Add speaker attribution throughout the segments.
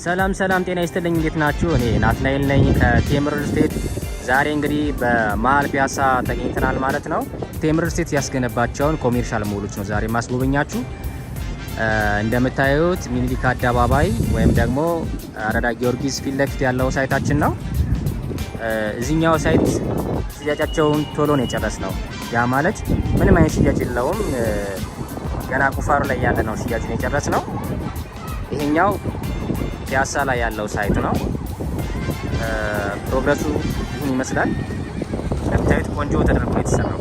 Speaker 1: ሰላም ጤና ይስጥልኝ። እንዴት ናችሁ? እኔ ናትናኤል ነኝ ከቴምር ስቴት። ዛሬ እንግዲህ በመሀል ፒያሳ ተገኝተናል ማለት ነው። ቴምር ስቴት ያስገነባቸውን ኮሜርሻል ሞሎች ነው ዛሬ ማስጎበኛችሁ። እንደምታዩት ሚኒሊክ አደባባይ ወይም ደግሞ አራዳ ጊዮርጊስ ፊት ለፊት ያለው ሳይታችን ነው። እዚህኛው ሳይት ሽያጫቸውን ቶሎ ነው የጨረስነው። ያ ማለት ምንም አይነት ሽያጭ የለውም። ገና ቁፋሮ ላይ ያለ ነው ሽያጭን የጨረስነው። ይሄኛው ፒያሳ ላይ ያለው ሳይት ነው። ፕሮግረሱ ይህን ይመስላል። እንደምታዩት ቆንጆ ተደርጎ የተሰራው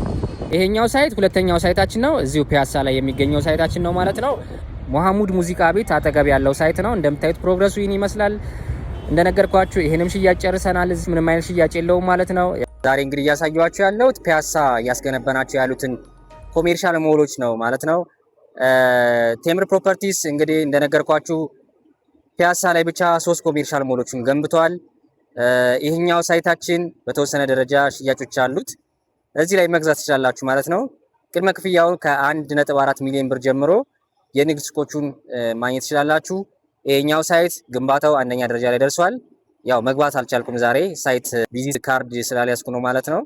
Speaker 1: ይሄኛው ሳይት ሁለተኛው ሳይታችን ነው። እዚሁ ፒያሳ ላይ የሚገኘው ሳይታችን ነው ማለት ነው። መሐሙድ ሙዚቃ ቤት አጠገብ ያለው ሳይት ነው። እንደምታዩት ፕሮግረሱ ይህን ይመስላል። እንደነገርኳችሁ ይሄንም ሽያጭ ጨርሰናል። እዚህ ምንም አይነት ሽያጭ የለውም ማለት ነው። ዛሬ እንግዲህ እያሳየኋችሁ ያለሁት ፒያሳ እያስገነባናቸው ያሉትን ኮሜርሻል ሞሎች ነው ማለት ነው። ቴምር ፕሮፐርቲስ እንግዲህ እንደነገርኳችሁ ፒያሳ ላይ ብቻ 3 ኮሜርሻል ሞሎችን ገንብቷል። ይሄኛው ሳይታችን በተወሰነ ደረጃ ሽያጮች አሉት። እዚህ ላይ መግዛት ትችላላችሁ ማለት ነው። ቅድመ ክፍያውን ከ1.4 ሚሊዮን ብር ጀምሮ የንግድ ሱቆቹን ማግኘት ትችላላችሁ። ይሄኛው ሳይት ግንባታው አንደኛ ደረጃ ላይ ደርሷል። ያው መግባት አልቻልኩም ዛሬ ሳይት ቪዚት ካርድ ስላልያዝኩ ነው ማለት ነው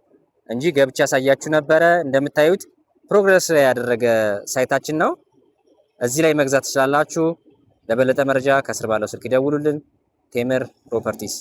Speaker 1: እንጂ ገብቻ ያሳያችሁ ነበረ። እንደምታዩት ፕሮግረስ ላይ ያደረገ ሳይታችን ነው። እዚህ ላይ መግዛት ትችላላችሁ። ለበለጠ መረጃ ከስር ባለው ስልክ ይደውሉልን። ቴምር ፕሮፐርቲስ